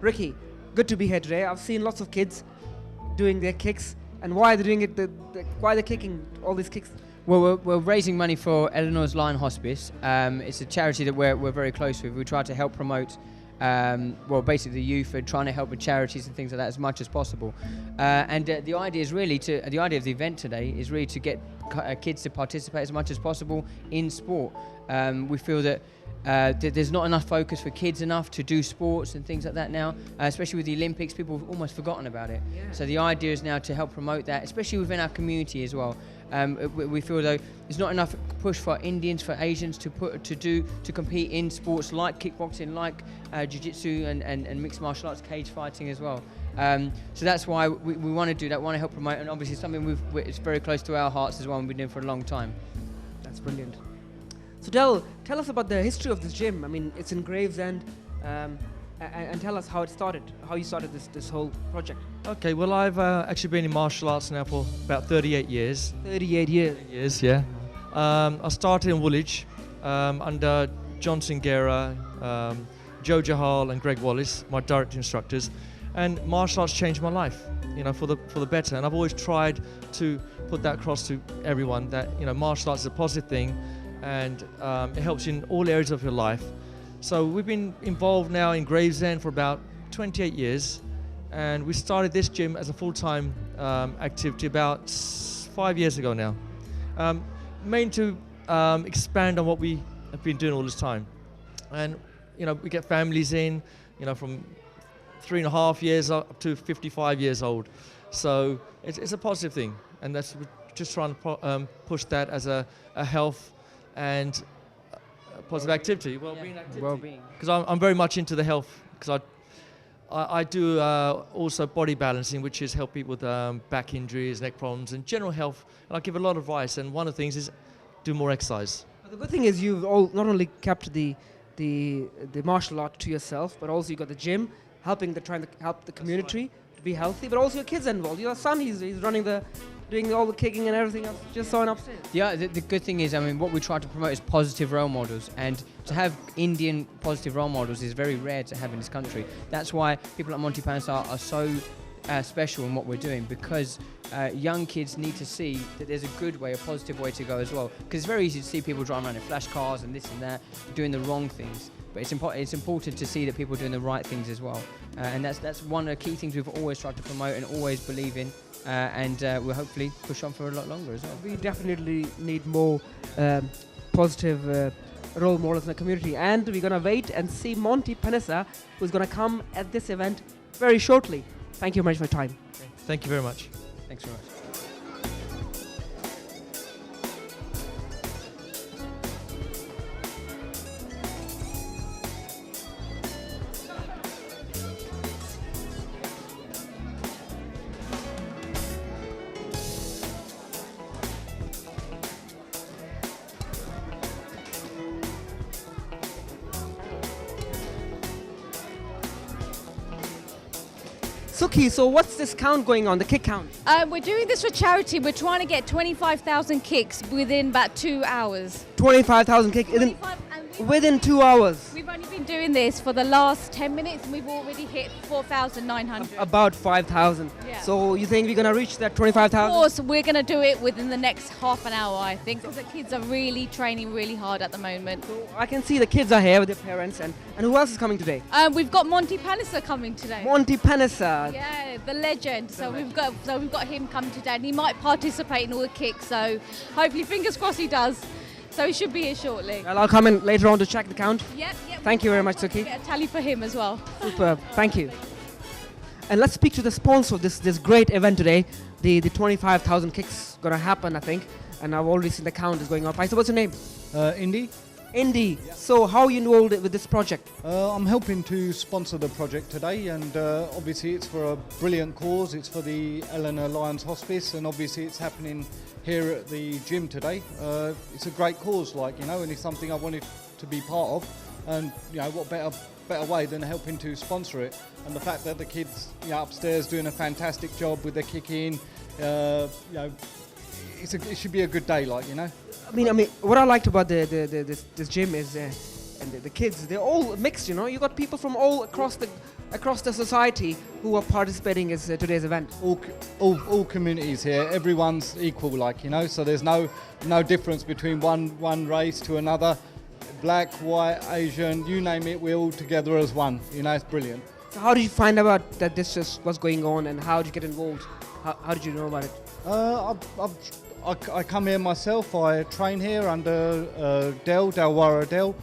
Ricky, good to be here today. I've seen lots of kids doing their kicks, and why are they doing it? Why are they kicking all these kicks? Well, we're raising money for Ellenor Lions Hospice. It's a charity that we're very close with. We try to help promote, basically the youth, and trying to help with charities and things like that as much as possible. And the idea is really the idea of the event today is really to get kids to participate as much as possible in sport. We feel that there's not enough focus for kids enough to do sports and things like that now, especially with the Olympics. People have almost forgotten about it. Yeah. So the idea is now to help promote that, especially within our community as well. We feel though there's not enough push for Indians, for Asians to compete in sports like kickboxing, like jiu-jitsu and mixed martial arts, cage fighting as well. So that's why we want to do that, want to help promote, and obviously something it's very close to our hearts as well, and we've been doing for a long time. That's brilliant. So tell us about the history of this gym. I mean, it's in Gravesend, and tell us how it started, how you started this whole project. Okay, well, I've actually been in martial arts now for about 38 years. 38 years? Years, yeah. I started in Woolwich under John Singh, Joe Jahal and Greg Wallace, my direct instructors. And martial arts changed my life, for the better. And I've always tried to put that across to everyone that, martial arts is a positive thing, and it helps you in all areas of your life. So we've been involved now in Gravesend for about 28 years, and we started this gym as a full-time activity about 5 years ago now. Mainly to expand on what we have been doing all this time. And we get families in, from 3.5 years up to 55 years old. So it's a positive thing, and we're just trying to push that as a health and positive activity, well-being activity. Well-being. Because I'm very much into the health, because I do also body balancing, which is help people with back injuries, neck problems, and general health. And I give a lot of advice, and one of the things is do more exercise. The good thing is you've all not only kept the martial art to yourself, but also you got the gym, trying to help the community to be healthy, but also your kids involved. Your son, he's running doing all the kicking and everything else, just saw him upstairs. Yeah, the good thing is, what we try to promote is positive role models, and to have Indian positive role models is very rare to have in this country. That's why people like Monty Panesar are so special in what we're doing, because young kids need to see that there's a good way, a positive way to go as well. Because it's very easy to see people driving around in flash cars and this and that, doing the wrong things. But it's important to see that people are doing the right things as well. And that's one of the key things we've always tried to promote and always believe in. And we'll hopefully push on for a lot longer as well. We definitely need more positive role models in the community. And we're going to wait and see Monty Panesar, who's going to come at this event very shortly. Thank you very much for your time. Okay. Thank you very much. Thanks very much. Suki, so what's this count going on, the kick count? We're doing this for charity. We're trying to get 25,000 kicks within about 2 hours. 25,000 kicks within 2 hours? We've only been doing this for the last 10 minutes and we've already hit 4,900. About 5,000. Yeah. So you think we're going to reach that 25,000? Of course, we're going to do it within the next half an hour, I think, because the kids are really training really hard at the moment. So I can see the kids are here with their parents, and who else is coming today? We've got Monty Panesar coming today. Monty Panesar. Yeah, the legend. So we've got him coming today, and he might participate in all the kicks. So hopefully, fingers crossed, he does. So he should be here shortly. Well, I'll come in later on to check the count. Yep. Thank you very much, Suki. Get a tally for him as well. Superb. Thank you. And let's speak to the sponsor of this great event today. The 25,000 kicks going to happen, I think. And I've already seen the count is going up. So what's your name? Indy. Indy. Yeah. So how are you involved with this project? I'm helping to sponsor the project today, and obviously it's for a brilliant cause. It's for the Ellenor Lions Hospice, and obviously it's happening here at the gym today. It's a great cause, and it's something I wanted to be part of. And what better way than helping to sponsor it? And the fact that the kids upstairs doing a fantastic job with their kicking, it should be a good day, I mean, what I liked about this gym is and the kids, they're all mixed, you know. You got people from all across the society who are participating in today's event. All communities here, everyone's equal, like, you know, so there's no difference between one race to another. Black, white, Asian, you name it, we're all together as one. You know, it's brilliant. So how did you find out that this was going on, and how did you get involved? How did you know about it? I come here myself. I train here under Delwara Del.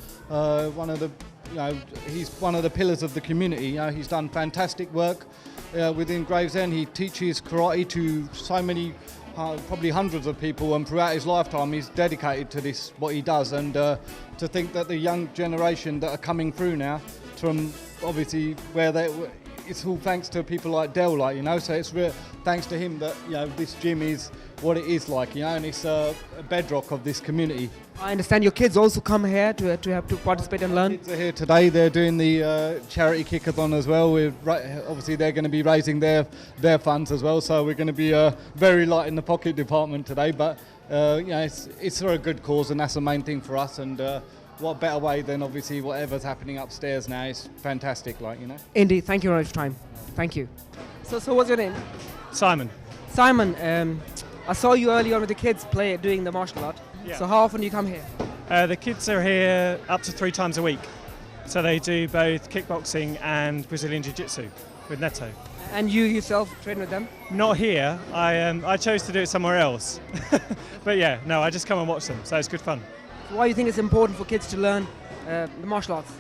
One of the, you know, he's one of the pillars of the community. You know, he's done fantastic work within Gravesend. He teaches karate to so many, probably hundreds of people, and throughout his lifetime, he's dedicated to this, what he does. And to think that the young generation that are coming through now, from obviously where it's all thanks to people like Del, like, you know. So it's thanks to him that, you know, this gym is what it is, like, you know, and it's a bedrock of this community. I understand your kids also come here to have to participate and learn. Kids are here today. They're doing the charity kickathon as well. Obviously they're going to be raising their funds as well. So we're going to be very light in the pocket department today. But you know, it's for a good cause, and that's the main thing for us. And what better way than obviously whatever's happening upstairs now is fantastic, like, you know. Indeed, thank you very much for your time. Thank you. So what's your name? Simon. Simon, I saw you earlier with the kids doing the martial art. Yeah. So how often do you come here? The kids are here up to 3 times a week. So they do both kickboxing and Brazilian Jiu-Jitsu with Neto. And you yourself train with them? Not here. I chose to do it somewhere else. But yeah, no, I just come and watch them. So it's good fun. So why do you think it's important for kids to learn the martial arts?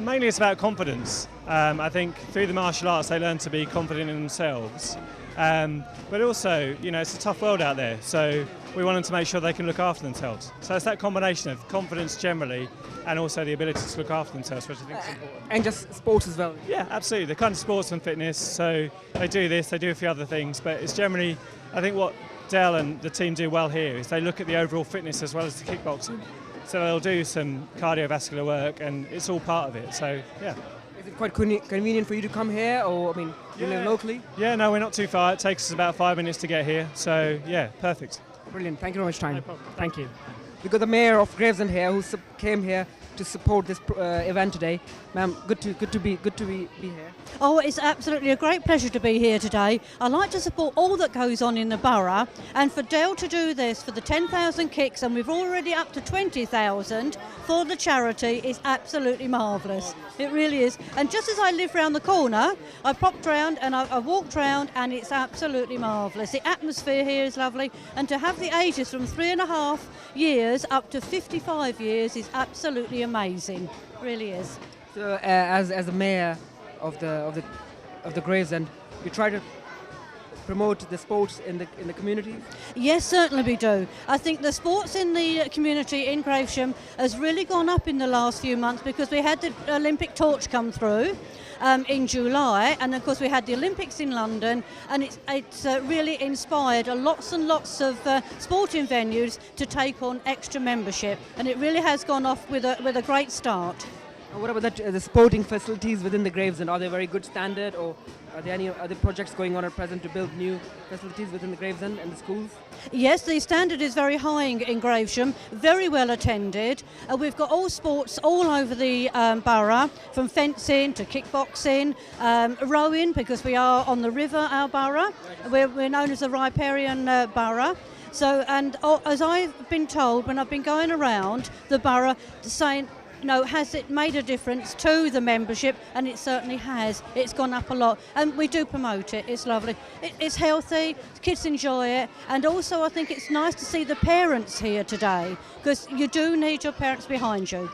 Mainly it's about confidence. I think through the martial arts they learn to be confident in themselves. But also, you know, it's a tough world out there, so we want them to make sure they can look after themselves. So it's that combination of confidence generally and also the ability to look after themselves, which I think is important. And just sports as well? Yeah, absolutely. They're kind of sports and fitness, so they do this, they do a few other things, but it's generally, I think what Del and the team do well here is they look at the overall fitness as well as the kickboxing. So they'll do some cardiovascular work, and it's all part of it, so yeah. Is it quite convenient for you to come here, or, I mean, you live locally? Yeah, no, we're not too far. It takes us about 5 minutes to get here, so yeah, perfect. Brilliant, thank you very much, time. No problem. Thank you. We've got the mayor of Gravesend here, who came here to support this event today. Ma'am, good to be here. Oh, it's absolutely a great pleasure to be here today. I like to support all that goes on in the borough, and for Del to do this for the 10,000 kicks, and we've already up to 20,000 for the charity, is absolutely marvellous. It really is. And just as I live round the corner, I popped round and I walked round, and it's absolutely marvellous. The atmosphere here is lovely, and to have the ages from 3.5 years up to 55 years is absolutely amazing. Really is. So, as a mayor of the Gravesend, you try to promote the sports in the community? Yes, certainly we do. I think the sports in the community in Gravesham has really gone up in the last few months, because we had the Olympic torch come through in July, and of course we had the Olympics in London, and it's really inspired lots and lots of sporting venues to take on extra membership, and it really has gone off with a great start. And what about the sporting facilities within the Gravesend? Are they very good standard, or are there any other projects going on at present to build new facilities within the Gravesend and the schools? Yes, the standard is very high in Gravesham, very well attended. We've got all sports all over the borough, from fencing to kickboxing, rowing, because we are on the river, our borough. We're known as the riparian borough. So, and as I've been told when I've been going around the borough saying, no, has it made a difference to the membership? And it certainly has. It's gone up a lot, and we do promote it. It's lovely. It's healthy, kids enjoy it, and also I think it's nice to see the parents here today, because you do need your parents behind you.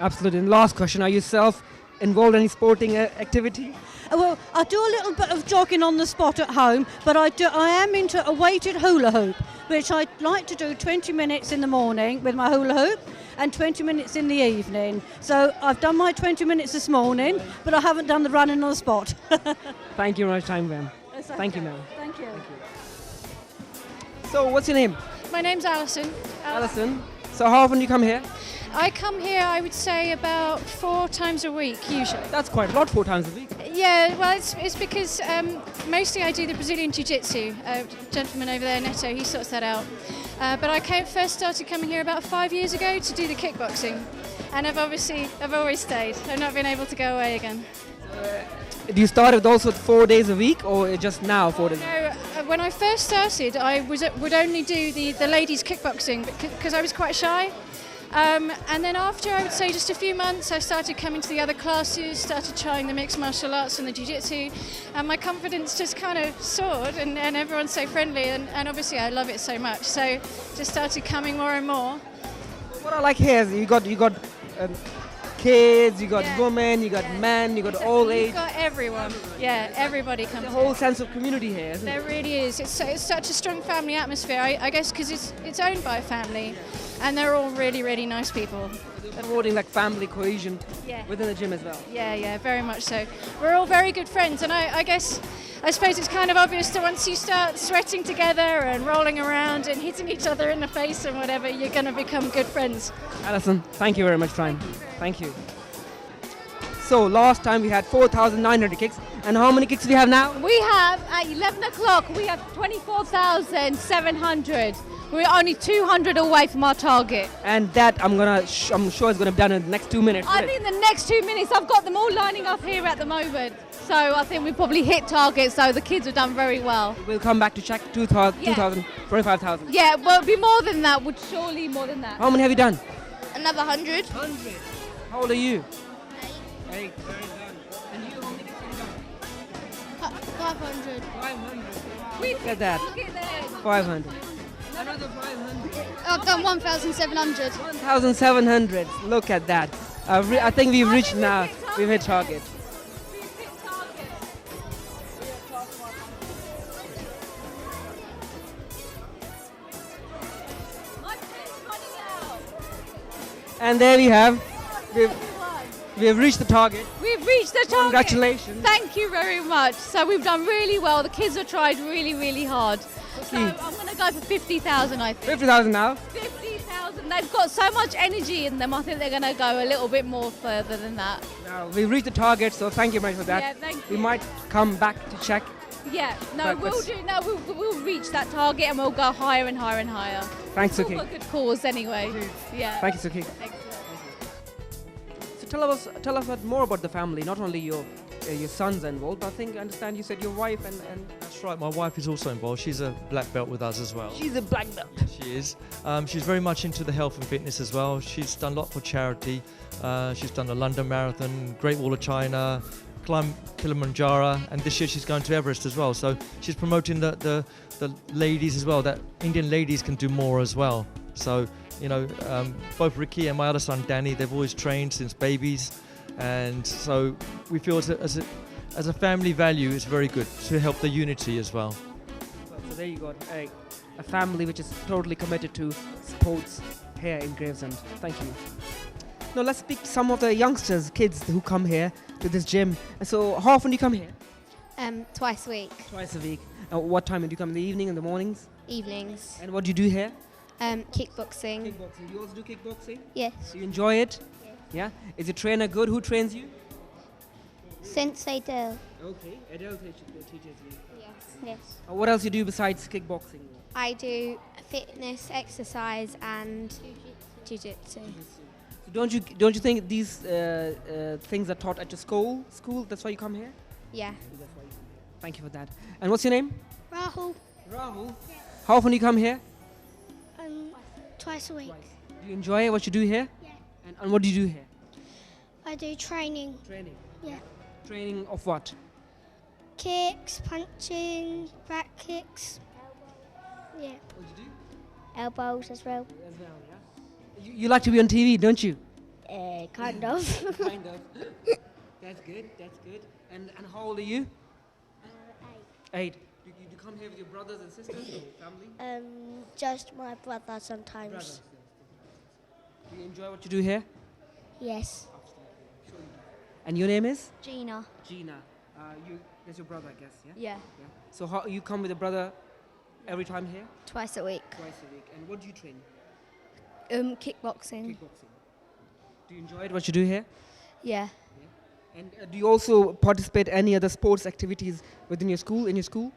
Absolutely. And last question, are you yourself involved in any sporting activity? Well, I do a little bit of jogging on the spot at home, but I am into a weighted hula hoop, which I like to do 20 minutes in the morning with my hula hoop and 20 minutes in the evening. So I've done my 20 minutes this morning, but I haven't done the running on the spot. Thank you very much, ma'am. Thank you, ma'am. Thank you. So what's your name? My name's Alison. Alison. So how often do you come here? I come here, I would say, about 4 times a week, usually. That's quite a lot, 4 times a week. Yeah, well, it's because mostly I do the Brazilian Jiu-Jitsu. Gentleman over there, Neto, he sorts that out. But I first started coming here about 5 years ago to do the kickboxing. and I've always stayed. I've not been able to go away again. Do you start with also 4 days a week, or just now 4 days? No, when I first started, I would only do the ladies kickboxing because I was quite shy. And then after, I would say, just a few months, I started coming to the other classes, started trying the mixed martial arts and the jiu-jitsu, and my confidence just kind of soared, and everyone's so friendly, and obviously I love it so much. So just started coming more and more. What I like here is you got kids, you got women, you got men, you got all age. You've got everyone. Yeah, everybody comes. The whole sense of community here, isn't There it? really is. It's such a strong family atmosphere. I guess because it's owned by a family, and they're all really, really nice people. Promoting like family cohesion Yeah. within the gym as well. Yeah, very much so. We're all very good friends, and I suppose it's kind of obvious that once you start sweating together and rolling around and hitting each other in the face and whatever, you're going to become good friends. Alison, thank you very much, Brian. Thank you. So last time we had 4,900 kicks, and how many kicks do we have now? We have, at 11 o'clock, we have 24,700. We're only 200 away from our target. And that I'm sure is gonna be done in the next 2 minutes. I think the next 2 minutes, I've got them all lining up here at the moment. So I think we probably hit target, so the kids have done very well. We'll come back to check 2,000, 25,000. Yeah, well, it'll be more than that, would surely more than that. How many have you done? Another 100. 100. How old are you? 8. Very good. And you, how many kicks have you done? 500. 500. Look at that. Look at that. 500. Another 500. I've done 1,700. 1,700. Look at that. I think we've reached now. We've hit target. And there we have. We've reached the target. We've reached the target. Congratulations. Thank you very much. So we've done really well. The kids have tried really, really hard. So I'm going to go for 50,000, I think. 50,000 now. 50,000. They've got so much energy in them. I think they're going to go a little bit more further than that. Now, we've reached the target, so thank you very much for that. Yeah, thank We you. might come back to check. Yeah, no, But we'll let's- do. No, we'll reach that target and we'll go higher and higher and higher. Thanks, It's all Suki. for a good cause anyway. Yeah. Thank you, Suki. Excellent. So tell us more about the family. Not only your sons involved, but I understand you said your wife and That's right, my wife is also involved. She's a black belt with us as well. she's a black belt. She is. She's very much into the health and fitness as well. She's done a lot for charity. She's done the London Marathon, Great Wall of China, climbed Kilimanjaro, and this year she's going to Everest as well. So she's promoting the ladies as well, that Indian ladies can do more as well. So, both Ricky and my other son Danny, they've always trained since babies. And so we feel as a family value, it's very good to help the unity as well. So there you got a family which is totally committed to sports here in Gravesend. Thank you. Now let's speak to some of the youngsters, kids who come here to this gym. And so how often do you come here? Twice a week. Twice a week. What time do you come? In the evening, in the mornings? Evenings. And what do you do here? Kickboxing. Kickboxing. You also do kickboxing? Yes. Do you enjoy it? Yeah. Is your trainer good? Who trains you? Sensei Dale. Okay. Adele teaches you. Yes. What else you do besides kickboxing? I do fitness, exercise, and jiu-jitsu. So don't you think these things are taught at your school? That's why you come here? Yeah. That's why you come here. Thank you for that. And what's your name? Rahul. Rahul. How often do you come here? Twice a week. Do you enjoy what you do here? Yeah. And what do you do here? I do training. Training. Yeah. Training of what? Kicks, punching, back kicks. Yeah. What do you do? Elbows as well. As well, yeah. You like to be on TV, don't you? Kind of. Kind of. That's good. That's good. And how old are you? 8. Do you come here with your brothers and sisters or family? Just my brother sometimes. Brothers. Do you enjoy what you do here? Yes. And your name is? Gina. Gina. That's your brother, I guess, yeah? Yeah. So how you come with a brother every time here? Twice a week. Twice a week. And what do you train? Kickboxing. Kickboxing. Do you enjoy it, what you do here? Yeah. And do you also participate in any other sports activities within your school, in your school?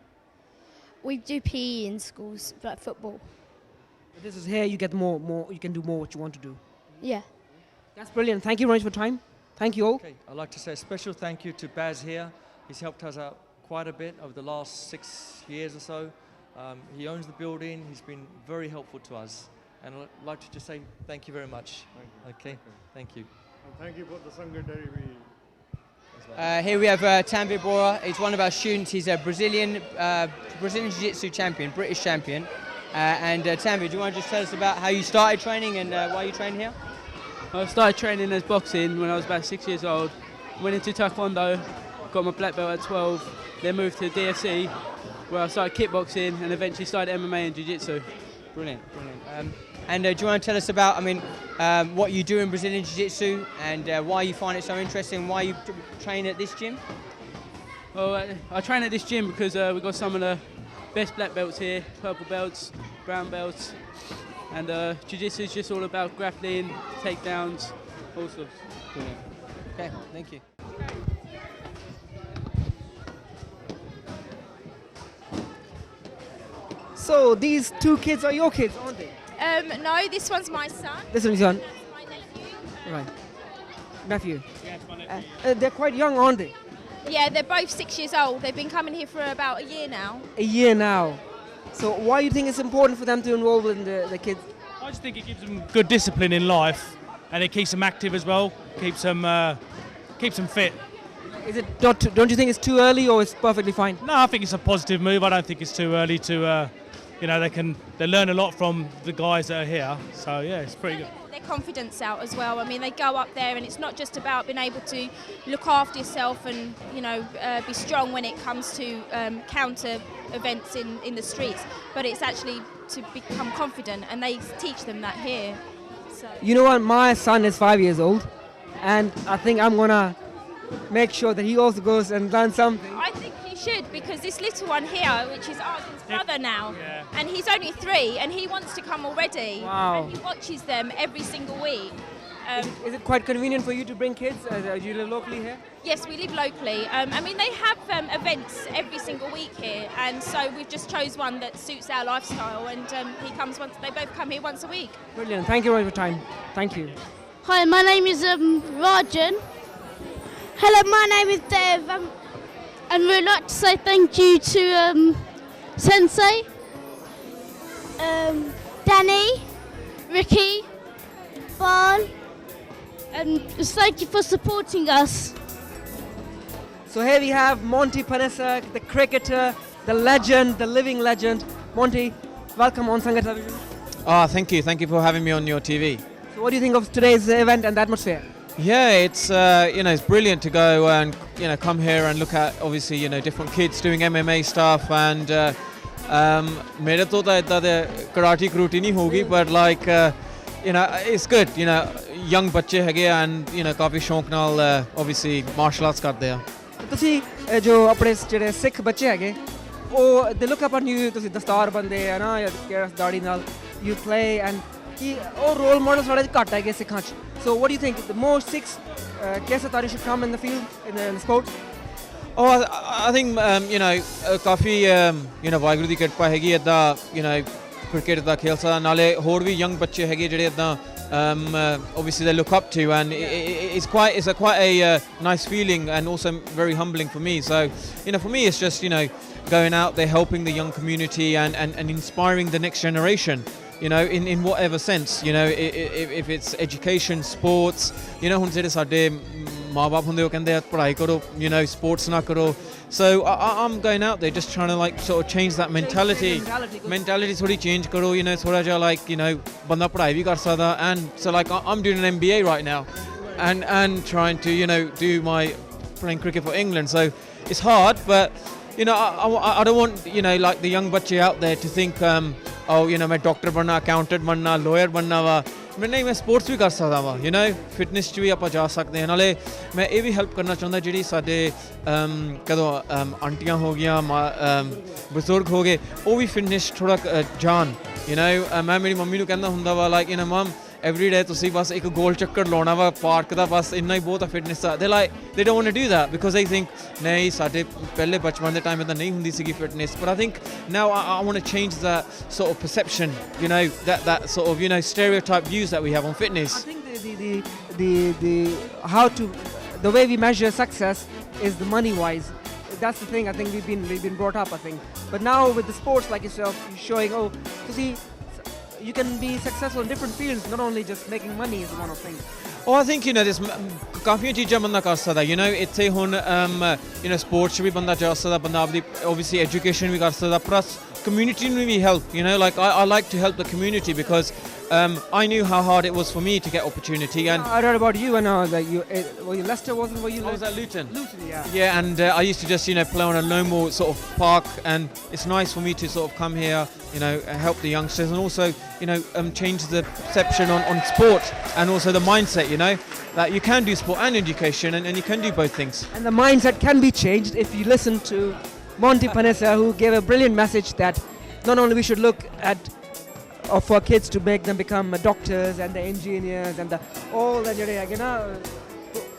We do PE in schools, like football. But this is here, you get more, you can do more what you want to do. Yeah. That's brilliant. Thank you very much for time. Thank you all. Okay, I'd like to say a special thank you to Baz here. He's helped us out quite a bit over the last 6 years or so. He owns the building. He's been very helpful to us. And I'd like to just say thank you very much. Okay, thank you. And thank you for the Sangat Dairy. Here we have Tanvir Bora. He's one of our students. He's a Brazilian Jiu-Jitsu champion, British champion. And Tanvir, do you want to just tell us about how you started training and why you train here? I started training as boxing when I was about 6 years old. Went into Taekwondo, got my black belt at 12, then moved to DFC where I started kickboxing and eventually started MMA and Jiu-Jitsu. Brilliant, brilliant. And do you want to tell us about, what you do in Brazilian Jiu-Jitsu and why you find it so interesting, why you train at this gym? Well, I train at this gym because we've got some of the best black belts here, purple belts, brown belts, and Jiu-Jitsu is just all about grappling, takedowns, all sorts. Brilliant. Okay, thank you. So these two kids are your kids, aren't they? No, this one's my son. This one's your son. That's my nephew. Right. Nephew. Yeah, it's my nephew. They're quite young, aren't they? Yeah, they're both 6 years old. They've been coming here for about a year now. A year now. So why do you think it's important for them to involve in the kids? I just think it gives them good discipline in life, and it keeps them active as well. Keeps them fit. Is it not? Don't you think it's too early, or it's perfectly fine? No, I think it's a positive move. I don't think it's too early to. They learn a lot from the guys that are here. So yeah, it's pretty good. Their confidence out as well. I mean, they go up there and it's not just about being able to look after yourself and be strong when it comes to counter events in the streets, but it's actually to become confident, and they teach them that here. So. You know what? My son is 5 years old, and I think I'm gonna make sure that he also goes and learns something. I think he should, because this little one here, which is Arden's brother now, and he's only 3, and he wants to come already. Wow. And he watches them every single week. Is it quite convenient for you to bring kids? Do you live locally here? Yes, we live locally. They have events every single week here, and so we've just chose one that suits our lifestyle, and they both come here once a week. Brilliant. Thank you very much for your time. Thank you. Hi, my name is Rajan. Hello, my name is Dev, and we'd like to say thank you to Sensei, Danny, Ricky, Bal, and thank you for supporting us. So here we have Monty Panesar, the cricketer, the legend, the living legend. Monty, welcome on Sangat Television. Thank you. Thank you for having me on your TV. So what do you think of today's event and the atmosphere? Yeah, it's it's brilliant to go and come here and look at obviously different kids doing MMA stuff, and मेरे तो इतना दे karate नहीं होगी, but like it's good, young बच्चे हैगे and काफी शौक नाल obviously martial arts करते हैं. ਤੁਸੀਂ ਜੋ ਆਪਣੇ ਜਿਹੜੇ ਸਿੱਖ ਬੱਚੇ ਹੈਗੇ ਉਹ they look up on you, ਤੁਸੀਂ ਦਸਤਾਰ ਬੰਦੇ ਹੈ ਨਾ ਜਾਂ ਦਾੜੀ ਨਾਲ you play, and ਉਹ role models ਥੋੜੇ ਘੱਟ ਹੈਗੇ ਸਿੱਖਾਂ 'ਚ. So what do you think? The more Sikhs, Kesatari should come in the field, in the sport? I think ਕਾਫੀ ਵਾਹਿਗੁਰੂ ਦੀ ਕਿਰਪਾ ਹੈਗੀ ਇੱਦਾਂ ਕ੍ਰਿਕਟ ਦਾ ਖੇਲ ਸਕਦਾ, ਨਾਲੇ ਹੋਰ ਵੀ ਯੰਗ ਬੱਚੇ ਹੈਗੇ ਜਿਹੜੇ ਇੱਦਾਂ obviously they look up to, and it's quite a nice feeling, and also very humbling for me. So for me it's just going out there, helping the young community and inspiring the next generation. In whatever sense, if it's education, sports, ਹੁਣ ਜਿਹੜੇ ਸਾਡੇ ਮਾਂ-ਬਾਪ ਹੁੰਦੇ ਉਹ ਕਹਿੰਦੇ ਆ ਪੜ੍ਹਾਈ ਕਰੋ, sports ਨਾ ਕਰੋ. So I'm going out there just trying to like sort of change that mentality ਥੋੜੀ change ਕਰੋ, ਥੋੜਾ ਜਿਹਾ like ਬੰਦਾ ਪੜ੍ਹਾਈ ਵੀ ਕਰ ਸਕਦਾ, and so like I'm doing an MBA right now and trying to do my playing cricket for England. So it's hard, but I don't want like the young बच्चे out there to think मैं doctor बनना, accountant बनना, lawyer बनना वा, मैं नहीं, मैं sports भी कर सकदा वा, फिटनेस च भी ਆਪਾਂ ਜਾ ਸਕਦੇ ਹਾਂ. ਨਾਲੇ ਮੈਂ ਇਹ ਵੀ ਹੈਲਪ ਕਰਨਾ ਚਾਹੁੰਦਾ ਜਿਹੜੀ ਸਾਡੇ ਕਦੋਂ ਆਂਟੀਆਂ ਹੋ ਗਈਆਂ, ਬਜ਼ੁਰਗ ਹੋ ਗਏ, ਉਹ ਵੀ ਫਿਟਨੈਸ ਥੋੜਾ ਜਾਣ. ਮੈਂ ਮੇਰੀ ਮੰਮੀ ਨੂੰ ਕਹਿੰਦਾ ਹੁੰਦਾ ਵਾ like ਮਮ every day ਤੁਸੀਂ ਬਸ ਇੱਕ ਗੋਲ ਚੱਕਰ ਲਾਉਣਾ ਵਾ ਪਾਰਕ ਦਾ, ਬਸ ਇੰਨਾ ਹੀ ਬਹੁਤ ਆ fitness the. They don't want to do that because they think ਨਹੀਂ ਸਾਡੇ ਪਹਿਲੇ ਬਚਪਨ ਦੇ ਟਾਈਮ ਤਾਂ ਨਹੀਂ ਹੁੰਦੀ ਸੀਗੀ fitness. But I think now I want to change that sort of perception, that sort of stereotype views that we have on fitness. I think the way we measure success is the money wise. That's the thing I think we've been brought up, I think. But now with the sports like yourself, you're showing, to see you can be successful in different fields, not only just making money is one of things. Oh, I think, there's ਕਾਫੀਆਂ ਚੀਜ਼ਾਂ ਬੰਦਾ ਕਰ ਸਕਦਾ, ਇੱਥੇ ਹੁਣ sports 'ਚ ਵੀ ਬੰਦਾ ਜਾ ਸਕਦਾ, ਬੰਦਾ ਆਪਦੀ obviously education ਵੀ ਕਰ ਸਕਦਾ, plus community ਨੂੰ ਵੀ help, like I like to help the community because I knew how hard it was for me to get opportunity. And I read about you and that were you Leicester, wasn't were you? I was at Luton. Luton, yeah. Yeah, and I used to just play on a normal sort of park, and it's nice for me to sort of come here, help the youngsters, and also change the perception on sport and also the mindset, that you can do sport and education, and you can do both things. And the mindset can be changed if you listen to Monty Panesar, who gave a brilliant message that not only we should look at for kids to make them become doctors and the engineers and all the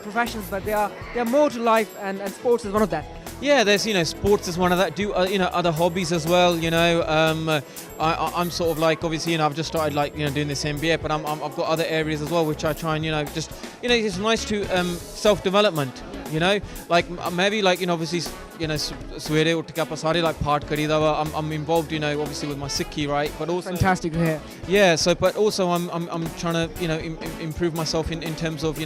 professions, but they are more to life, and sports is one of that. Yeah, there's sports is one of that. Do other hobbies as well. I'm sort of like, obviously I've just started doing this MBA, but I've got other areas as well which I try and just it's nice to self-development. Like maybe obviously sweere uth ke aapa sare part karida wa. I'm involved obviously with my Sikhi, right, but also fantastic to hear. Yeah, so but also I'm trying to improve myself in terms of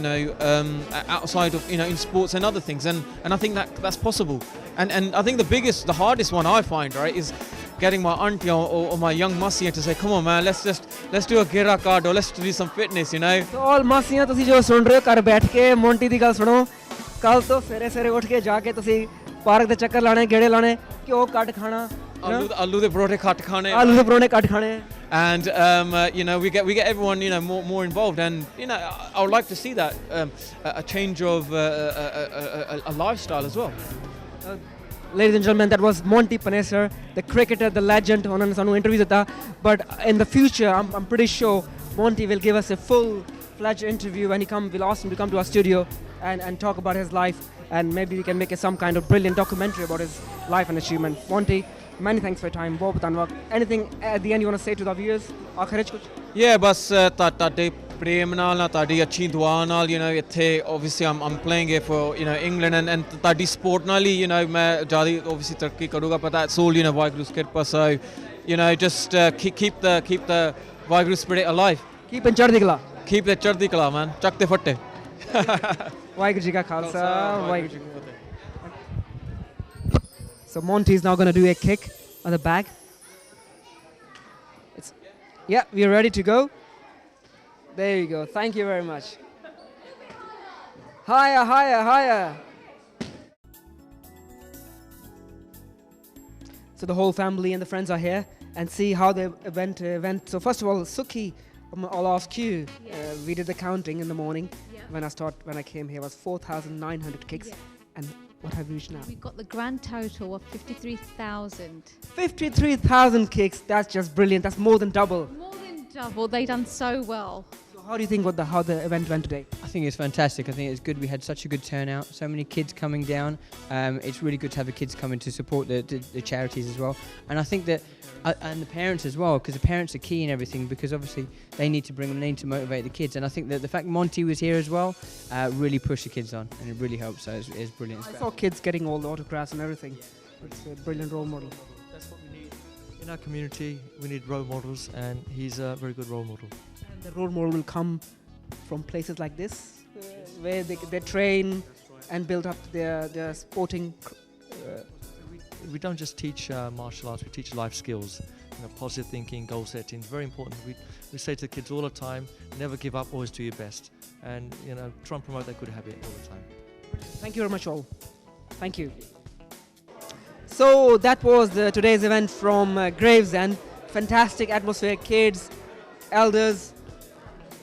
outside of in sports and other things, and I think that's possible, and I think the hardest one I find, right, is getting my auntie or my young masiyan to say, come on man, let's do a gira card, or let's do some fitness, So all masiyan tusi jo sun rahe ho kar baith ke Monty di gal suno, kal to sere uth ke ja ke tusi park de chakkar lane, gede lane, kyo cut khana, aloo de parothe khat khane, aloo de parothe cut khane, and we get everyone more involved, and I would like to see that a change of a lifestyle as well. Ladies and gentlemen, that was Monty Panesar, the cricketer, the legend. But in the future, I'm pretty sure Monty will give us a full-fledged interview, and we'll ask him to come to our studio and talk about his life, and maybe we can make some kind of brilliant documentary about his life and achievement. Monty, many thanks for your time. Anything at the end you want to say to the viewers? Yeah, bas tade prem naal na tadi achhi dua naal ithe obviously I'm playing it for England, and tadi sport naal hi main jyada obviously taraqi karuga, but that's all Vaiguru's kirpa. So just keep the Vaiguru spirit alive. Keep in Chardi Kala. Keep the Chardi Kala, man. Chak te fatte. Vaiguru ji ka khalsa, Vaiguru ji ki fateh. So Monty is now going to do a kick on the bag. Yeah, we're ready to go. There you go. Thank you very much. Higher, higher, higher. So the whole family and the friends are here, and see how the event went. So first of all, Sukhi, I'll ask you. We did the counting in the morning. When I came here, it was 4,900 kicks. And what have we reached now? We've got the grand total of 53,000. 53,000 kicks. That's just brilliant. That's more than double. More than double. They've done so well. So how do you think how the event went today? I think it's fantastic. I think it's good. We had such a good turnout. So many kids coming down. It's really good to have the kids coming to support the charities as well. And I think that and the parents as well, because the parents are key in everything, because obviously they need to bring them, they need to motivate the kids. And I think that the fact Monty was here as well really pushed the kids on, and it really helped. So it's brilliant. I saw kids getting all the autographs and everything. It's a brilliant role model. That's what we need. In our community, we need role models, and he's a very good role model. And the role model will come from places like this, where they train and build up their sporting. We don't just teach martial arts, we teach life skills, positive thinking, goal setting. It's very important. We say to the kids all the time, never give up, always do your best. And try and promote that good habit all the time. Thank you very much all. Thank you. So that was today's event from Gravesend. Fantastic atmosphere, kids, elders,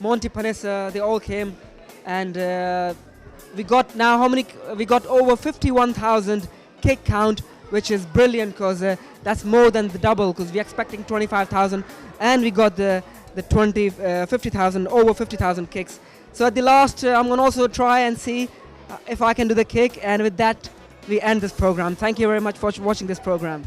Monty Panesar, they all came. And we got now we got over 51,000 kick count, which is brilliant, because that's more than the double, because we're expecting 25,000, and we got the 50,000, over 50,000 kicks. So at the last, I'm going to also try and see if I can do the kick, and with that, we end this program. Thank you very much for watching this program.